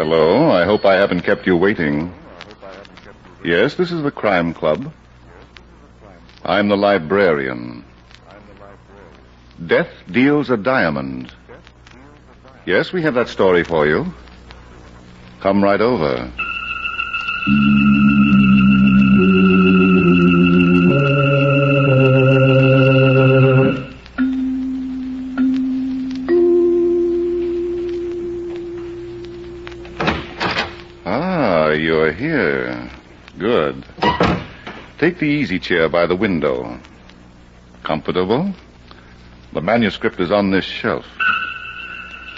Hello, I hope I haven't kept you waiting. Yes, this is the Crime Club. I'm the librarian. Death deals a diamond. Yes, we have that story for you. Come right over. You're here. Good. Take the easy chair by the window. Comfortable? The manuscript is on this shelf.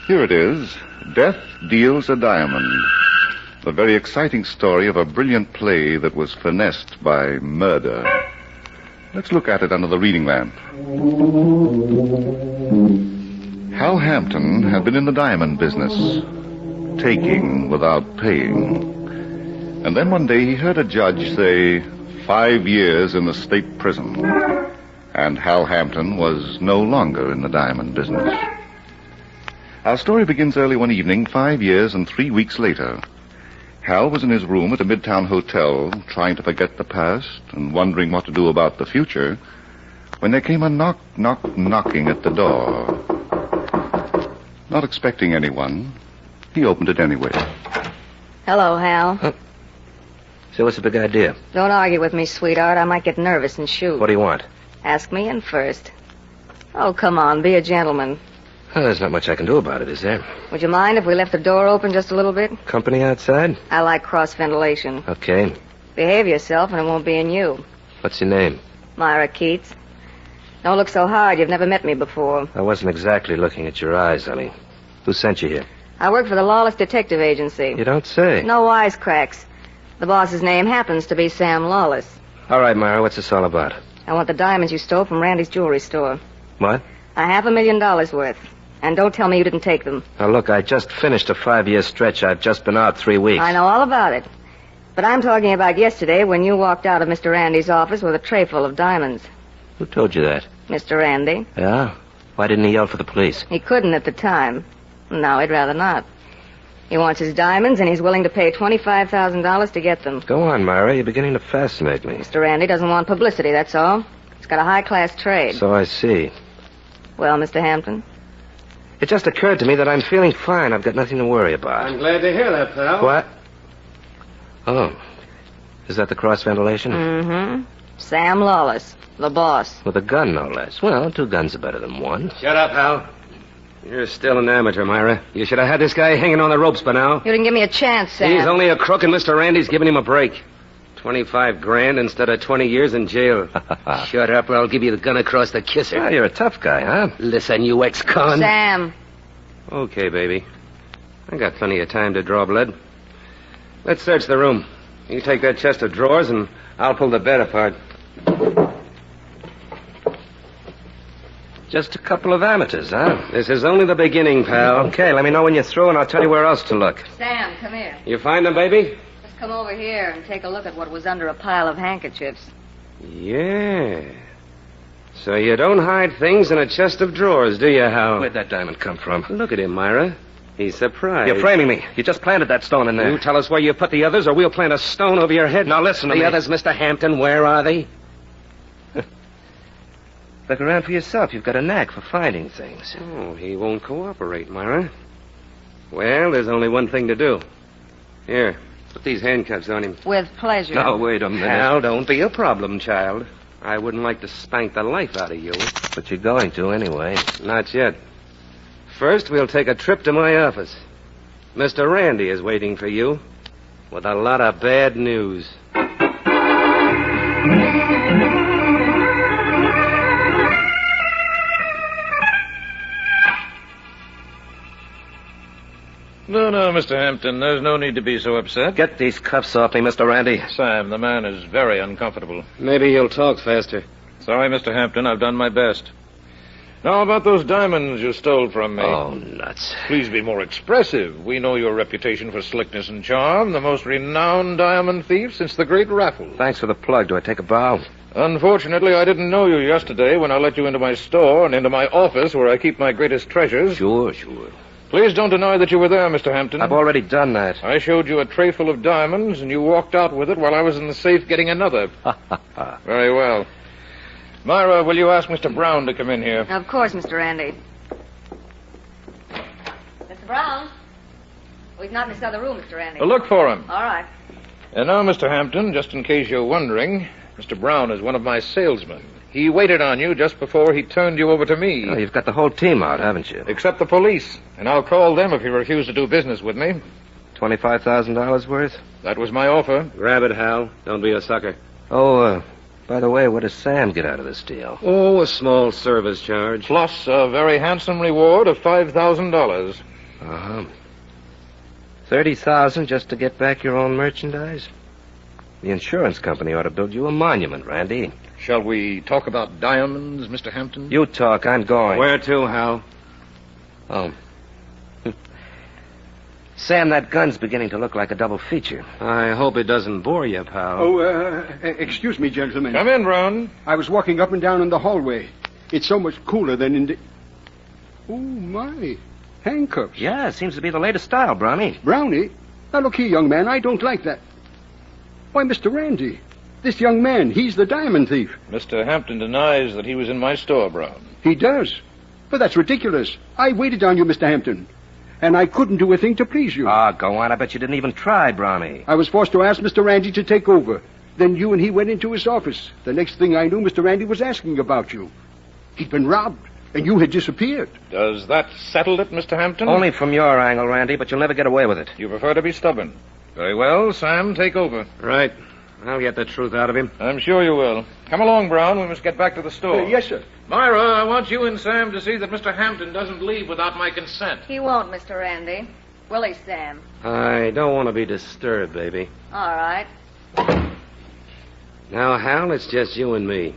Here it is. Death Deals a Diamond. The very exciting story of a brilliant play that was finessed by murder. Let's look at it under the reading lamp. Hal Hampton had been in the diamond business, taking without paying. And then one day he heard a judge say 5 years in the state prison. And Hal Hampton was no longer in the diamond business. Our story begins early one evening, 5 years and 3 weeks later. Hal was in his room at a midtown hotel, trying to forget the past and wondering what to do about the future, when there came a knocking at the door. Not expecting anyone, he opened it anyway. Hello, Hal. So what's the big idea? Don't argue with me, sweetheart. I might get nervous and shoot. What do you want? Ask me in first. Oh, come on, be a gentleman. Well, there's not much I can do about it, is there? Would you mind if we left the door open just a little bit? Company outside? I like cross-ventilation. Okay. Behave yourself and it won't be in you. What's your name? Myra Keats. Don't look so hard. You've never met me before. I wasn't exactly looking at your eyes, honey. Who sent you here? I work for the Lawless Detective Agency. You don't say. No wisecracks. The boss's name happens to be Sam Lawless. All right, Myra, what's this all about? I want the diamonds you stole from Randy's jewelry store. What? $500,000 worth. And don't tell me you didn't take them. Now, look, I just finished a 5-year stretch. I've just been out 3 weeks. I know all about it. But I'm talking about yesterday when you walked out of Mr. Randy's office with a tray full of diamonds. Who told you that? Mr. Randy. Yeah? Why didn't he yell for the police? He couldn't at the time. Now he'd rather not. He wants his diamonds, and he's willing to pay $25,000 to get them. Go on, Myra. You're beginning to fascinate me. Mr. Randy doesn't want publicity, that's all. He's got a high-class trade. So I see. Well, Mr. Hampton? It just occurred to me that I'm feeling fine. I've got nothing to worry about. I'm glad to hear that, pal. What? Oh. Is that the cross-ventilation? Mm-hmm. Sam Lawless, the boss. With a gun, no less. Well, 2 guns are better than 1. Shut up, Hal. You're still an amateur, Myra. You should have had this guy hanging on the ropes by now. You didn't give me a chance, Sam. He's only a crook, and Mr. Randy's giving him a break. 25 grand instead of 20 years in jail. Shut up, or I'll give you the gun across the kisser. Well, you're a tough guy, huh? Listen, you ex-con. Sam. Okay, baby. I got plenty of time to draw blood. Let's search the room. You take that chest of drawers, and I'll pull the bed apart. Just a couple of amateurs, huh? This is only the beginning, pal. Okay, let me know when you're through, and I'll tell you where else to look. Sam, come here. You find them, baby? Just come over here and take a look at what was under a pile of handkerchiefs. Yeah. So you don't hide things in a chest of drawers, do you, Hal? Where'd that diamond come from? Look at him, Myra. He's surprised. You're framing me. You just planted that stone in there. You tell us where you put the others, or we'll plant a stone over your head. Now listen to me. The others, Mr. Hampton, where are they? Look around for yourself. You've got a knack for finding things. Oh, he won't cooperate, Myra. Well, there's only one thing to do. Here, put these handcuffs on him. With pleasure. Now, wait a minute. Hal, don't be a problem, child. I wouldn't like to spank the life out of you. But you're going to anyway. Not yet. First, we'll take a trip to my office. Mr. Randy is waiting for you with a lot of bad news. No, Mr. Hampton. There's no need to be so upset. Get these cuffs off me, Mr. Randy. Sam, the man is very uncomfortable. Maybe he'll talk faster. Sorry, Mr. Hampton. I've done my best. Now, about those diamonds you stole from me. Oh, nuts. Please be more expressive. We know your reputation for slickness and charm, the most renowned diamond thief since the great raffle. Thanks for the plug. Do I take a bow? Unfortunately, I didn't know you yesterday when I let you into my store and into my office where I keep my greatest treasures. Sure. Please don't deny that you were there, Mr. Hampton. I've already done that. I showed you a tray full of diamonds, and you walked out with it while I was in the safe getting another. Very well. Myra, will you ask Mr. Brown to come in here? Of course, Mr. Randy. Mr. Brown? Oh, he's not in this other room, Mr. Randy. Well, look for him. All right. And now, Mr. Hampton, just in case you're wondering, Mr. Brown is one of my salesmen. He waited on you just before he turned you over to me. Oh, you've got the whole team out, haven't you? Except the police. And I'll call them if you refuse to do business with me. $25,000 worth? That was my offer. Grab it, Hal. Don't be a sucker. Oh, by the way, what does Sam get out of this deal? Oh, a small service charge. Plus a very handsome reward of $5,000. Uh-huh. $30,000 just to get back your own merchandise? The insurance company ought to build you a monument, Randy. Shall we talk about diamonds, Mr. Hampton? You talk, I'm going. Where to, Hal? Oh. Sam, that gun's beginning to look like a double feature. I hope it doesn't bore you, pal. Excuse me, gentlemen. Come in, Brown. I was walking up and down in the hallway. It's so much cooler than in the... Oh, my. Handcuffs. Yeah, it seems to be the latest style, Brownie. Brownie? Now, look here, young man, I don't like that. Why, Mr. Randy, this young man, he's the diamond thief. Mr. Hampton denies that he was in my store, Brown. He does. But that's ridiculous. I waited on you, Mr. Hampton. And I couldn't do a thing to please you. Ah, go on. I bet you didn't even try, Brownie. I was forced to ask Mr. Randy to take over. Then you and he went into his office. The next thing I knew, Mr. Randy was asking about you. He'd been robbed, and you had disappeared. Does that settle it, Mr. Hampton? Only from your angle, Randy, but you'll never get away with it. You prefer to be stubborn. Very well, Sam, take over. Right. I'll get the truth out of him. I'm sure you will. Come along, Brown. We must get back to the store. Yes, sir. Myra, I want you and Sam to see that Mr. Hampton doesn't leave without my consent. He won't, Mr. Randy. Will he, Sam? I don't want to be disturbed, baby. All right. Now, Hal, it's just you and me.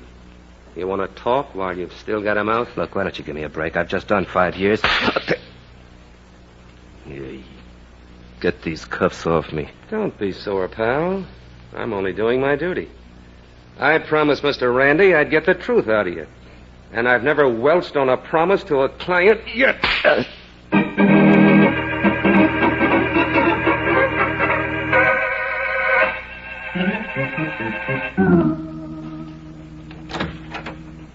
You want to talk while you've still got a mouth? Look, why don't you give me a break? I've just done 5 years. Yeah, get these cuffs off me. Don't be sore, pal. I'm only doing my duty. I promised Mr. Randy I'd get the truth out of you. And I've never welched on a promise to a client yet.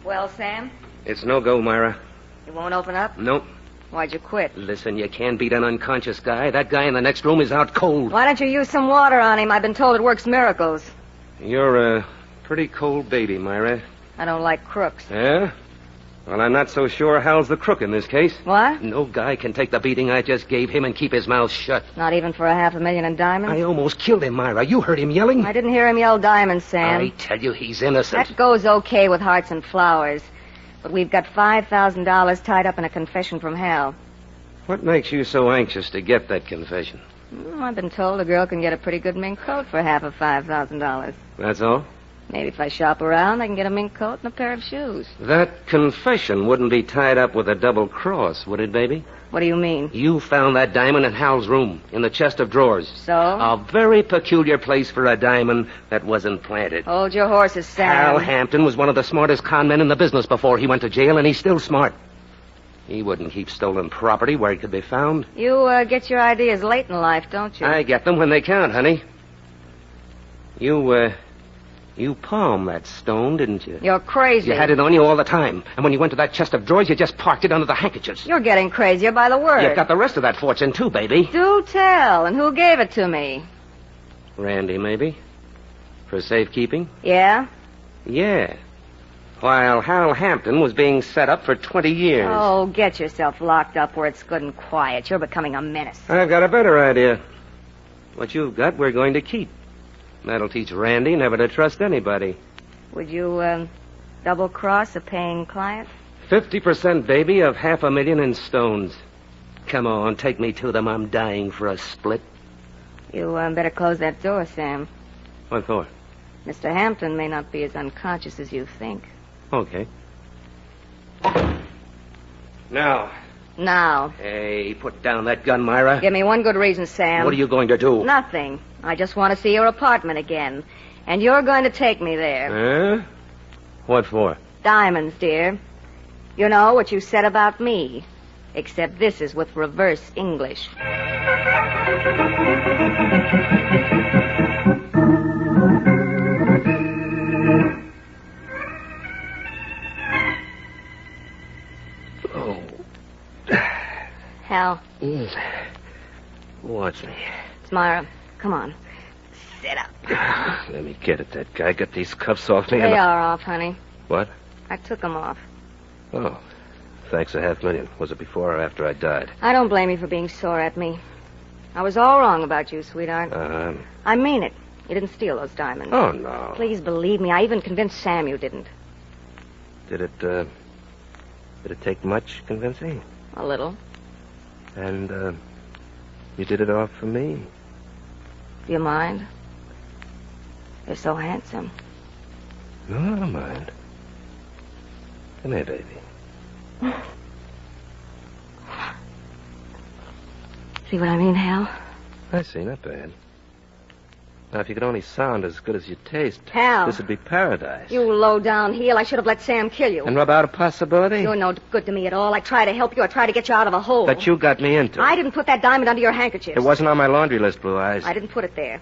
Well, Sam, It's no go, Myra. you won't open up? Nope. Why'd you quit? Listen, you can't beat an unconscious guy. That guy in the next room is out cold. Why don't you use some water on him? I've been told it works miracles. You're a pretty cold baby, Myra. I don't like crooks. Yeah? Well, I'm not so sure Hal's the crook in this case. What? No guy can take the beating I just gave him and keep his mouth shut. Not even for $500,000 in diamonds? I almost killed him, Myra. You heard him yelling. I didn't hear him yell diamonds, Sam. I tell you, he's innocent. That goes okay with hearts and flowers. But we've got $5,000 tied up in a confession from Hal. What makes you so anxious to get that confession? I've been told a girl can get a pretty good mink coat for half of $5,000. That's all? Maybe if I shop around, I can get a mink coat and a pair of shoes. That confession wouldn't be tied up with a double cross, would it, baby? What do you mean? You found that diamond in Hal's room, in the chest of drawers. So? A very peculiar place for a diamond that wasn't planted. Hold your horses, Sam. Hal Hampton was one of the smartest con men in the business before he went to jail, and he's still smart. He wouldn't keep stolen property where it could be found. You get your ideas late in life, don't you? I get them when they count, honey. You palmed that stone, didn't you? You're crazy. You had it on you all the time. And when you went to that chest of drawers, you just parked it under the handkerchiefs. You're getting crazier by the word. You've got the rest of that fortune, too, baby. Do tell. And who gave it to me? Randy, maybe? For safekeeping? Yeah? Yeah. While Hal Hampton was being set up for 20 years. Oh, get yourself locked up where it's good and quiet. You're becoming a menace. I've got a better idea. What you've got, we're going to keep. That'll teach Randy never to trust anybody. Would you, double-cross a paying client? 50%, baby, of $500,000 in stones. Come on, take me to them. I'm dying for a split. You, better close that door, Sam. What for? Mr. Hampton may not be as unconscious as you think. Okay. Now. Now. Hey, put down that gun, Myra. Give me one good reason, Sam. What are you going to do? Nothing. I just want to see your apartment again. And you're going to take me there. Huh? What for? Diamonds, dear. You know what you said about me. Except this is with reverse English. Oh. Hal, Watch me. it's Myra. Come on. Sit up. Let me get at that guy. Get these cuffs off me. They are off, honey. What? I took them off. Oh. Thanks $500,000. Was it before or after I died? I don't blame you for being sore at me. I was all wrong about you, sweetheart. I mean it. You didn't steal those diamonds. Oh, no. Please believe me. I even convinced Sam you didn't. Did it take much convincing? A little. And, you did it all for me? Do you mind? You're so handsome. No, I don't mind. Come here, baby. See what I mean, Hal? I see, not bad. Now, if you could only sound as good as you taste, Hal. this would be paradise. You low-down heel. I should have let Sam kill you. And rub out a possibility? You're no good to me at all. I try to help you. I try to get you out of a hole. That you got me into. I didn't put that diamond under your handkerchief. It wasn't on my laundry list, Blue Eyes. I didn't put it there.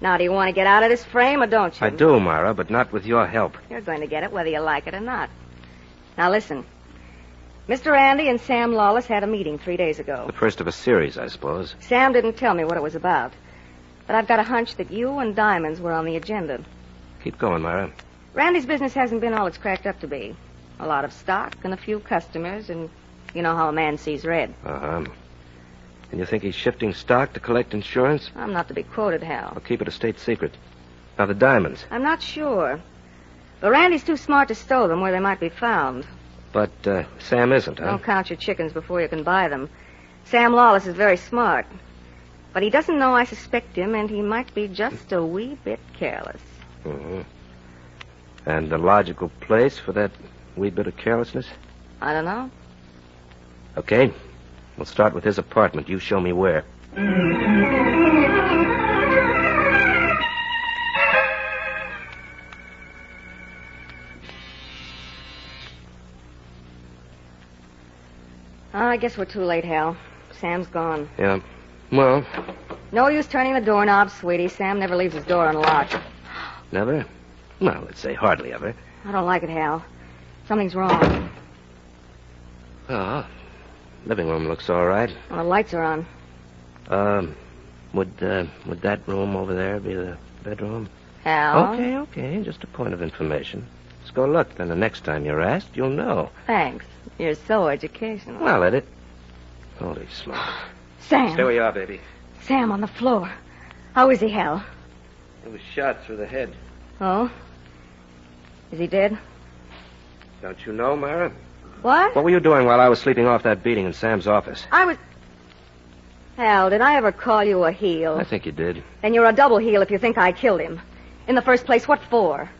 Now, do you want to get out of this frame or don't you? I do, Myra, but not with your help. You're going to get it whether you like it or not. Now, listen. Mr. Randy and Sam Lawless had a meeting 3 days ago. The first of a series, I suppose. Sam didn't tell me what it was about. But I've got a hunch that you and diamonds were on the agenda. Keep going, Myra. Randy's business hasn't been all it's cracked up to be. A lot of stock and a few customers, and you know how a man sees red. Uh-huh. And you think he's shifting stock to collect insurance? I'm not to be quoted, Hal. I'll keep it a state secret. Now, the diamonds. I'm not sure. But Randy's too smart to stow them where they might be found. But Sam isn't, huh? Don't count your chickens before you can buy them. Sam Lawless is very smart. But he doesn't know I suspect him, and he might be just a wee bit careless. Mm-hmm. And the logical place for that wee bit of carelessness? I don't know. Okay. We'll start with his apartment. You show me where. I guess we're too late, Hal. Sam's gone. Yeah. Well, No use turning the doorknob, sweetie. Sam never leaves his door unlocked. never? Well, let's say hardly ever. I don't like it, Hal. Something's wrong. Oh, living room looks all right. Well, the lights are on. Would that room over there be the bedroom? Hal? Okay. Just a point of information. Let's go look. Then the next time you're asked, you'll know. Thanks. You're so educational. Well, let it. Holy smoke. Sam. Stay where you are, baby. Sam on the floor. How is he, Hal? He was shot through the head. Oh? Is he dead? Don't you know, Myra? What? What were you doing while I was sleeping off that beating in Sam's office? I was... Hal, did I ever call you a heel? I think you did. Then you're a double heel if you think I killed him. In the first place, what for?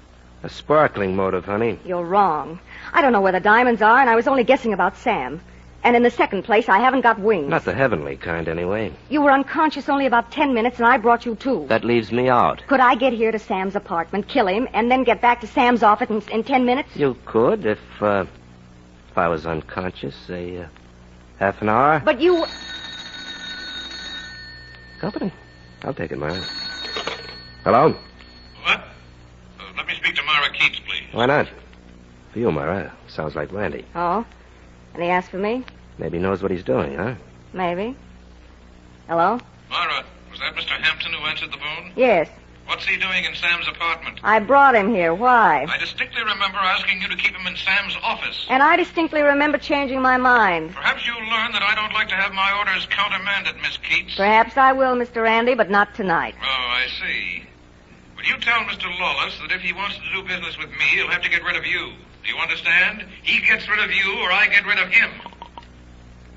A sparkling motive, honey. You're wrong. I don't know where the diamonds are, and I was only guessing about Sam. And in the second place, I haven't got wings. Not the heavenly kind, anyway. You were unconscious only about 10 minutes, and I brought you 2. That leaves me out. Could I get here to Sam's apartment, kill him, and then get back to Sam's office in 10 minutes? You could if I was unconscious, say, half an hour. But you... Company. I'll take it, Myra. Hello? What? Let me speak to Myra Keats, please. Why not? For you, Myra. Sounds like Randy. Oh? And he asked for me? Maybe he knows what he's doing, huh? Maybe. Hello? Myra, was that Mr. Hampton who answered the phone? Yes. What's he doing in Sam's apartment? I brought him here. Why? I distinctly remember asking you to keep him in Sam's office. And I distinctly remember changing my mind. Perhaps you'll learn that I don't like to have my orders countermanded, Miss Keats. Perhaps I will, Mr. Randy, but not tonight. Oh, I see. Will you tell Mr. Lawless that if he wants to do business with me, he'll have to get rid of you? Do you understand? He gets rid of you, or I get rid of him.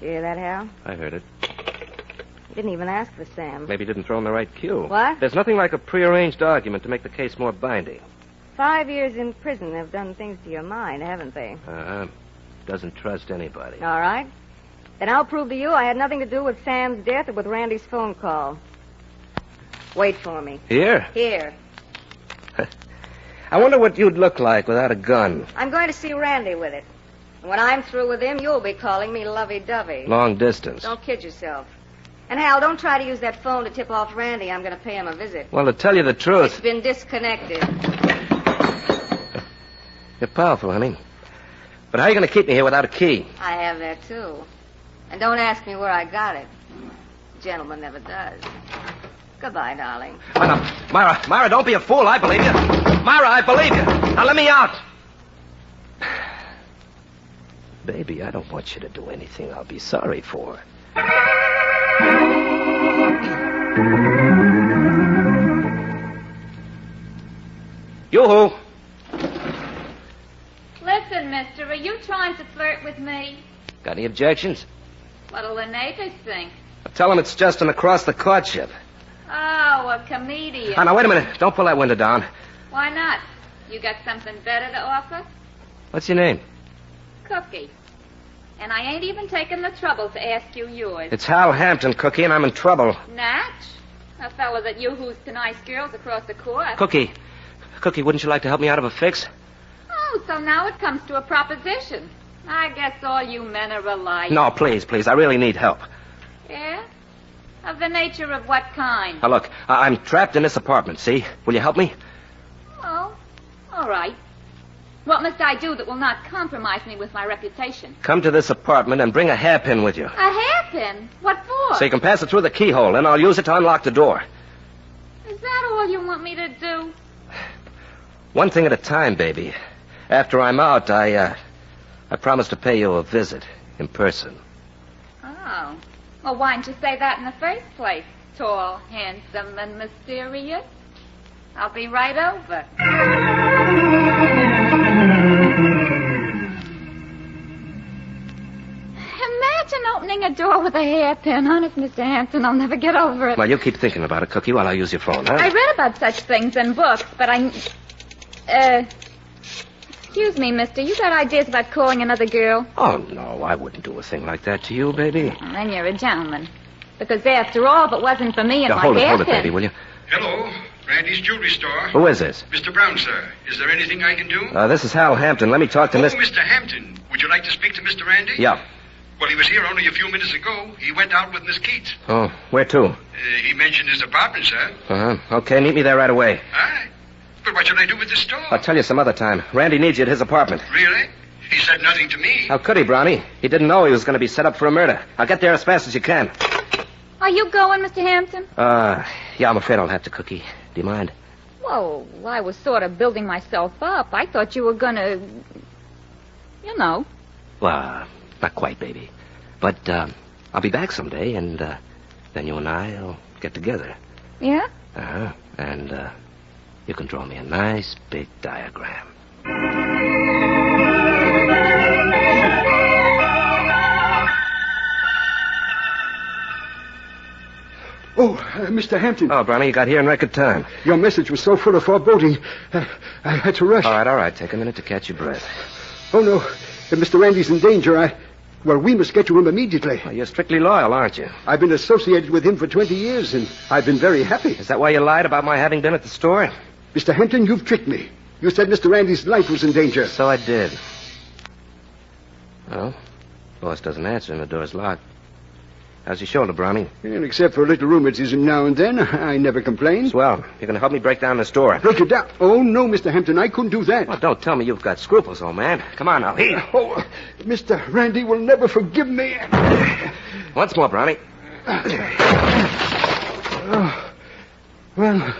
You hear that, Hal? I heard it. He didn't even ask for Sam. Maybe he didn't throw in the right cue. What? There's nothing like a prearranged argument to make the case more binding. 5 years in prison have done things to your mind, haven't they? Doesn't trust anybody. All right. Then I'll prove to you I had nothing to do with Sam's death or with Randy's phone call. Wait for me. Here? Here. I wonder what you'd look like without a gun. I'm going to see Randy with it. And when I'm through with him, you'll be calling me lovey-dovey. Long distance. Don't kid yourself. And, Hal, don't try to use that phone to tip off Randy. I'm going to pay him a visit. Well, to tell you the It's truth... been disconnected. You're powerful, honey. But how are you going to keep me here without a key? I have that, too. And don't ask me where I got it. Gentleman never does. Goodbye, darling. Oh, no. Myra, don't be a fool. I believe you. Myra, I believe you. Now let me out. Baby, I don't want you to do anything I'll be sorry for. Yoo-hoo. Listen, mister, are you trying to flirt with me? Got any objections? What'll the neighbors think? Tell them it's just an across-the-courtship. Oh, a comedian. Oh, now, wait a minute. Don't pull that window down. Why not? You got something better to offer? What's your name? Cookie. And I ain't even taken the trouble to ask you yours. It's Hal Hampton, Cookie, and I'm in trouble. Natch? A fellow that yoo-hoos to nice girls across the court. Cookie, wouldn't you like to help me out of a fix? Oh, so now it comes to a proposition. I guess all you men are alike. No, please. I really need help. Yeah? Of the nature of what kind? Now, look, I'm trapped in this apartment, see? Will you help me? Oh, all right. What must I do that will not compromise me with my reputation? Come to this apartment and bring a hairpin with you. A hairpin? What for? So you can pass it through the keyhole, and I'll use it to unlock the door. Is that all you want me to do? One thing at a time, baby. After I'm out, I promise to pay you a visit in person. Oh. Well, why didn't you say that in the first place? Tall, handsome, and mysterious. I'll be right over. Imagine opening a door with a hairpin. Honest, Mr. Hampton, I'll never get over it. Well, you keep thinking about it, Cookie, while I use your phone, huh? I read about such things in books, but excuse me, mister. You got ideas about calling another girl? Oh, no, I wouldn't do a thing like that to you, baby. Well, then you're a gentleman. Because after all, if it wasn't for me and Now, my hold hairpin... it, baby, will you? Hello, Randy's jewelry store. Who is this? Mr. Brown, sir. Is there anything I can do? This is Hal Hampton. Let me talk to Oh, Miss... Mr. Hampton. Would you like to speak to Mr. Randy? Yeah. Well, he was here only a few minutes ago. He went out with Miss Keats. Oh, where to? He mentioned his apartment, sir. Uh-huh. Okay, meet me there right away. All right. But what should I do with this store? I'll tell you some other time. Randy needs you at his apartment. Really? He said nothing to me. How could he, Brownie? He didn't know he was going to be set up for a murder. I'll get there as fast as you can. Are you going, Mr. Hampton? Yeah, I'm afraid I'll have to, Cookie. Do you mind? Whoa, I was sort of building myself up. I thought you were gonna... You know. Well, not quite, baby. But, I'll be back someday, and, then you and I'll get together. Yeah? Uh-huh. And, you can draw me a nice big diagram. Oh, Mr. Hampton. Oh, Brownie, you got here in record time. Your message was so full of foreboding. I had to rush. All right. Take a minute to catch your breath. Oh, no. If Mr. Randy's in danger, well, we must get to him immediately. Well, you're strictly loyal, aren't you? I've been associated with him for 20 years, and I've been very happy. Is that why you lied about my having been at the store? Mr. Hampton, you've tricked me. You said Mr. Randy's life was in danger. So I did. Well, boss doesn't answer and the door's locked. How's your shoulder, Brownie? And except for a little rheumatism now and then, I never complain. Swell. You're going to help me break down this door. Break it down? Oh, no, Mr. Hampton, I couldn't do that. Well, don't tell me you've got scruples, old man. Come on now. Here. Oh, Mr. Randy will never forgive me. Once more, Brownie. Well,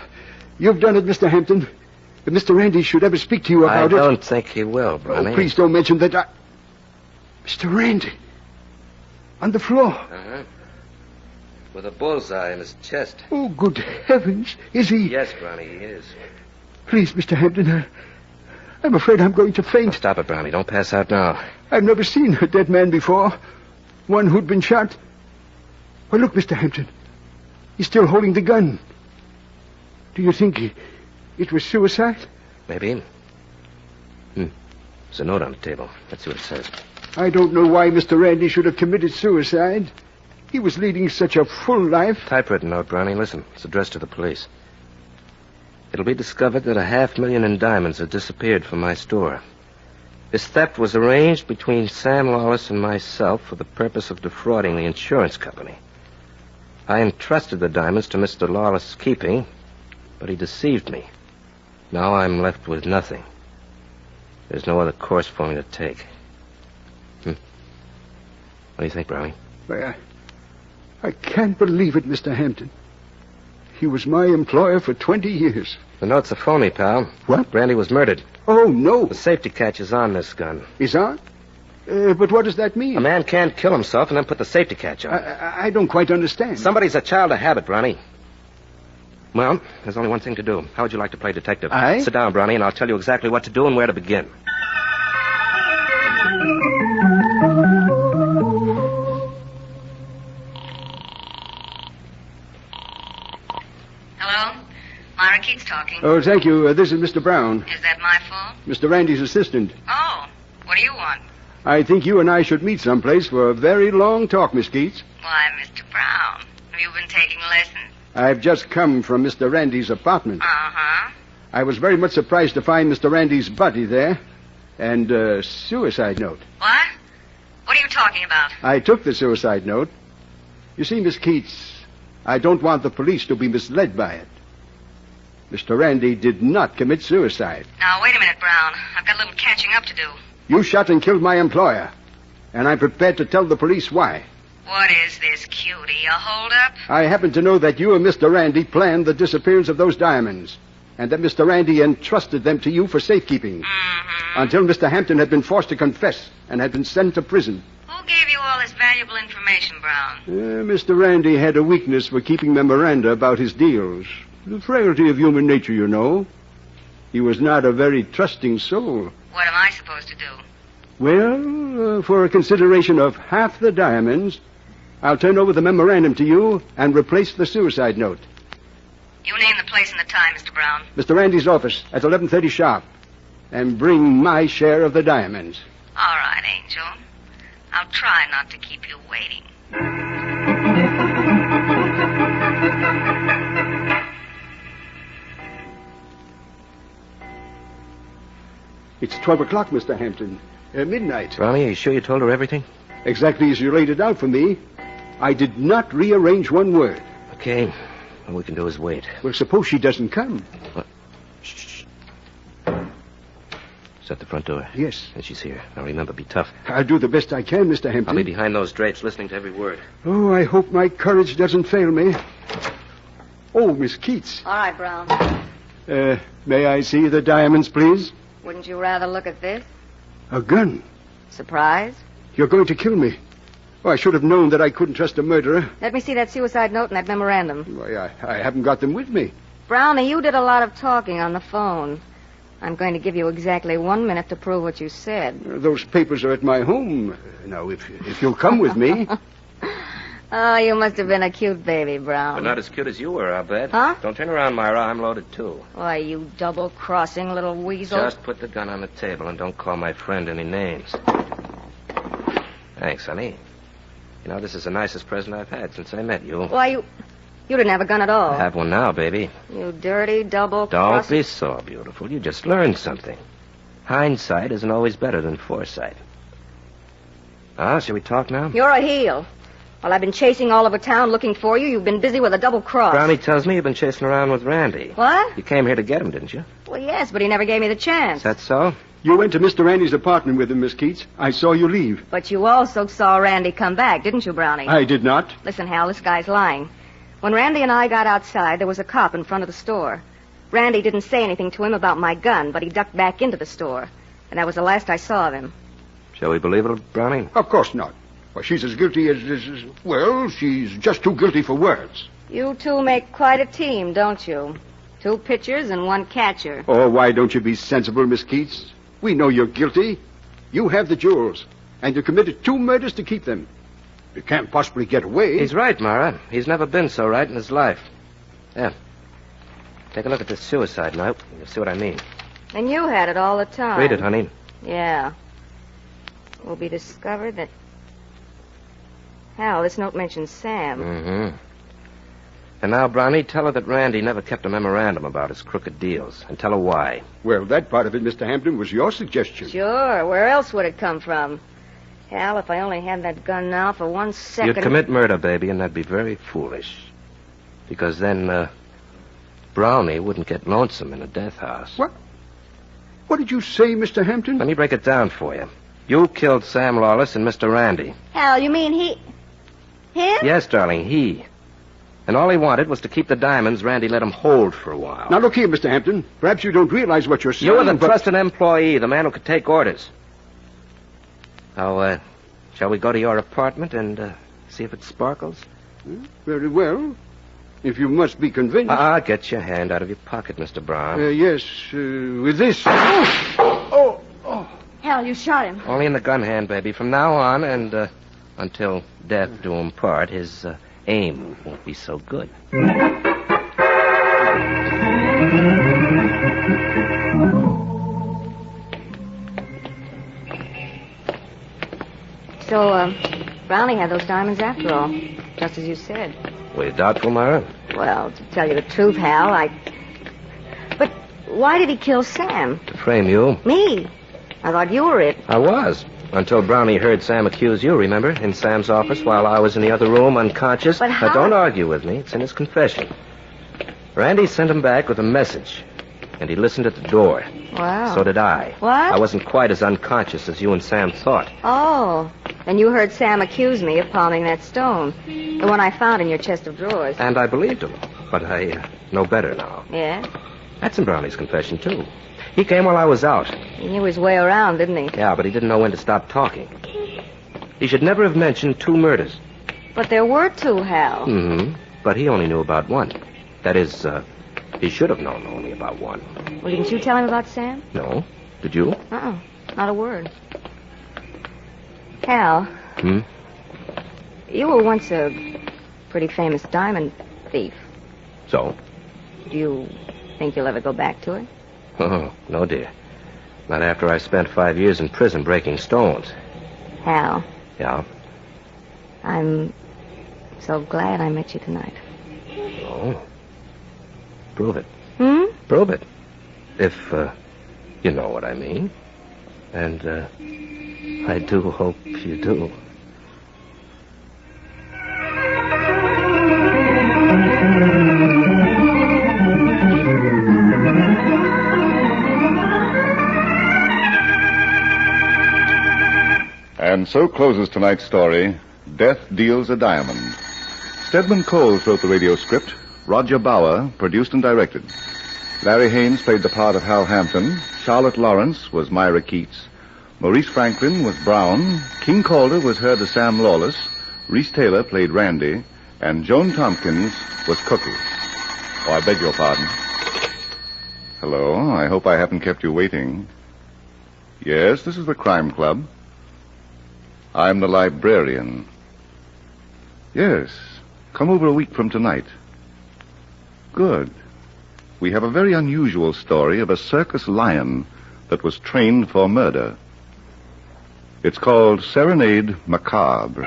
you've done it, Mr. Hampton. If Mr. Randy should ever speak to you about I don't think he will, Brownie. Oh, please don't mention that Mr. Randy. On the floor. Uh-huh. With a bullseye in his chest. Oh, good heavens. Is he? Yes, Brownie, he is. Please, Mr. Hampton, I'm afraid I'm going to faint. Oh, stop it, Brownie. Don't pass out now. I've never seen a dead man before. One who'd been shot. Well, look, Mr. Hampton. He's still holding the gun. Do you think it was suicide? Maybe. There's a note on the table. Let's see what it says. I don't know why Mr. Randy should have committed suicide. He was leading such a full life. Typewritten note, Brownie. Listen, it's addressed to the police. It'll be discovered that $500,000 in diamonds have disappeared from my store. This theft was arranged between Sam Lawless and myself for the purpose of defrauding the insurance company. I entrusted the diamonds to Mr. Lawless' keeping, but he deceived me. Now I'm left with nothing. There's no other course for me to take. What do you think, Brownie? Why, I can't believe it, Mr. Hampton. He was my employer for 20 years. The note's a phony, pal. What? Randy was murdered. Oh, no. The safety catch is on this gun. Is on? But what does that mean? A man can't kill himself and then put the safety catch on. I don't quite understand. Somebody's a child of habit, Brownie. Well, there's only one thing to do. How would you like to play detective? I? Sit down, Brownie, and I'll tell you exactly what to do and where to begin. Hello? Myra Keats talking. Oh, thank you. This is Mr. Brown, Is that my fault? Mr. Randy's assistant. Oh, what do you want? I think you and I should meet someplace for a very long talk, Miss Keats. Why, Mr. Brown, have you been taking lessons? I've just come from Mr. Randy's apartment. Uh-huh. I was very much surprised to find Mr. Randy's body there and a suicide note. What? What are you talking about? I took the suicide note. You see, Miss Keats, I don't want the police to be misled by it. Mr. Randy did not commit suicide. Now, wait a minute, Brown. I've got a little catching up to do. You shot and killed my employer, and I'm prepared to tell the police why. What is this, cutie? A holdup? I happen to know that you and Mr. Randy planned the disappearance of those diamonds, and that Mr. Randy entrusted them to you for safekeeping. Mm-hmm. Until Mr. Hampton had been forced to confess and had been sent to prison. Who gave you all this valuable information, Brown? Mr. Randy had a weakness for keeping memoranda about his deals. The frailty of human nature, you know. He was not a very trusting soul. What am I supposed to do? Well, for a consideration of half the diamonds, I'll turn over the memorandum to you and replace the suicide note. You name the place and the time, Mr. Brown. Mr. Randy's office at 11:30 sharp. And bring my share of the diamonds. All right, Angel. I'll try not to keep you waiting. It's 12 o'clock, Mr. Hampton. Midnight. Brownie, are you sure you told her everything? Exactly as you laid it out for me. I did not rearrange one word. Okay. All we can do is wait. Well, suppose she doesn't come. What? Shh. Is that the front door? Yes. And she's here. Now remember, be tough. I'll do the best I can, Mr. Hampton. I'll be behind those drapes listening to every word. Oh, I hope my courage doesn't fail me. Oh, Miss Keats. All right, Brown. May I see the diamonds, please? Wouldn't you rather look at this? A gun. Surprise? You're going to kill me. Oh, I should have known that I couldn't trust a murderer. Let me see that suicide note and that memorandum. Why, I haven't got them with me. Brownie, you did a lot of talking on the phone. I'm going to give you exactly 1 minute to prove what you said. Those papers are at my home. Now, if you'll come with me. Oh, you must have been a cute baby, Brown. But not as cute as you were, I'll bet. Huh? Don't turn around, Myra. I'm loaded, too. Why, you double-crossing little weasel. Just put the gun on the table and don't call my friend any names. Thanks, honey. You know, this is the nicest present I've had since I met you. Why, you didn't have a gun at all. I have one now, baby. You dirty Don't be so beautiful. You just learned something. Hindsight isn't always better than foresight. Ah, shall we talk now? You're a heel. While I've been chasing all over town looking for you, you've been busy with a double cross. Brownie tells me you've been chasing around with Randy. What? You came here to get him, didn't you? Well, yes, but he never gave me the chance. Is that so? You went to Mr. Randy's apartment with him, Miss Keats. I saw you leave. But you also saw Randy come back, didn't you, Brownie? I did not. Listen, Hal, this guy's lying. When Randy and I got outside, there was a cop in front of the store. Randy didn't say anything to him about my gun, but he ducked back into the store. And that was the last I saw of him. Shall we believe it, Brownie? Of course not. Well, she's as guilty as... Well, she's just too guilty for words. You two make quite a team, don't you? 2 pitchers and 1 catcher. Oh, why don't you be sensible, Miss Keats? We know you're guilty. You have the jewels, and you committed 2 murders to keep them. You can't possibly get away. He's right, Mara. He's never been so right in his life. Yeah. Take a look at this suicide note. You'll see what I mean. And you had it all the time. Read it, honey. Yeah. It will be discovered that... Hal, this note mentions Sam. Mm-hmm. And now, Brownie, tell her that Randy never kept a memorandum about his crooked deals. And tell her why. Well, that part of it, Mr. Hampton, was your suggestion. Sure. Where else would it come from? Hal, if I only had that gun now for 1 second... You'd commit murder, baby, and that'd be very foolish. Because then, Brownie wouldn't get lonesome in a death house. What? What did you say, Mr. Hampton? Let me break it down for you. You killed Sam Lawless and Mr. Randy. Hal, you mean he... Him? Yes, darling, he. And all he wanted was to keep the diamonds Randy let him hold for a while. Now, look here, Mr. Hampton. Perhaps you don't realize what you're saying. You were the but... trusted employee, the man who could take orders. Now, shall we go to your apartment and see if it sparkles? Very well. If you must be convinced. Get your hand out of your pocket, Mr. Brown. Yes, with this. Oh! Hal, you shot him. Only in the gun hand, baby. From now on and until death do him part, his aim won't be so good. So, Brownie had those diamonds after all, just as you said. Were you doubtful, Myra? Well, to tell you the truth, Hal, But why did he kill Sam? To frame you. Me? I thought you were it. I was. Until Brownie heard Sam accuse you, remember? In Sam's office while I was in the other room, unconscious. But how... Now, don't argue with me. It's in his confession. Randy sent him back with a message. And he listened at the door. Wow. So did I. What? I wasn't quite as unconscious as you and Sam thought. Oh. And you heard Sam accuse me of palming that stone. The one I found in your chest of drawers. And I believed him. But I know better now. Yeah? That's in Brownie's confession, too. He came while I was out. He knew his way around, didn't he? Yeah, but he didn't know when to stop talking. He should never have mentioned 2 murders. But there were 2, Hal. Mm-hmm. But he only knew about 1. That is, he should have known only about 1. Well, didn't you tell him about Sam? No. Did you? Uh-uh. Not a word. Hal. Hmm? You were once a pretty famous diamond thief. So? Do you think you'll ever go back to it? Oh, no, dear. Not after I spent 5 years in prison breaking stones. Hal. Yeah? I'm so glad I met you tonight. Oh. Prove it. Hmm? Prove it. If, you know what I mean. And, I do hope you do. And so closes tonight's story, Death Deals a Diamond. Stedman Coles wrote the radio script. Roger Bauer produced and directed. Larry Haynes played the part of Hal Hampton. Charlotte Lawrence was Myra Keats. Maurice Franklin was Brown. King Calder was heard as Sam Lawless. Reese Taylor played Randy. And Joan Tompkins was Cuckoo. Oh, I beg your pardon. Hello, I hope I haven't kept you waiting. Yes, this is the Crime Club. I'm the librarian. Yes, come over a week from tonight. Good. We have a very unusual story of a circus lion that was trained for murder. It's called Serenade Macabre.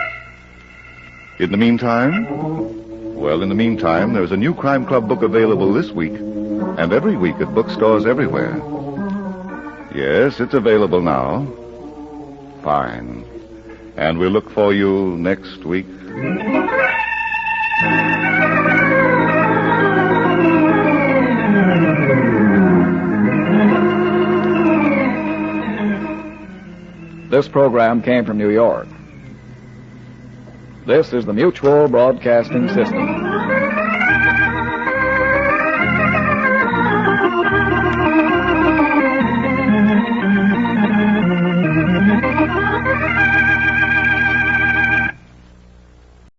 In the meantime? Well, in the meantime, there's a new Crime Club book available this week, and every week at bookstores everywhere. Yes, it's available now. Fine. And we'll look for you next week. This program came from New York. This is the Mutual Broadcasting System.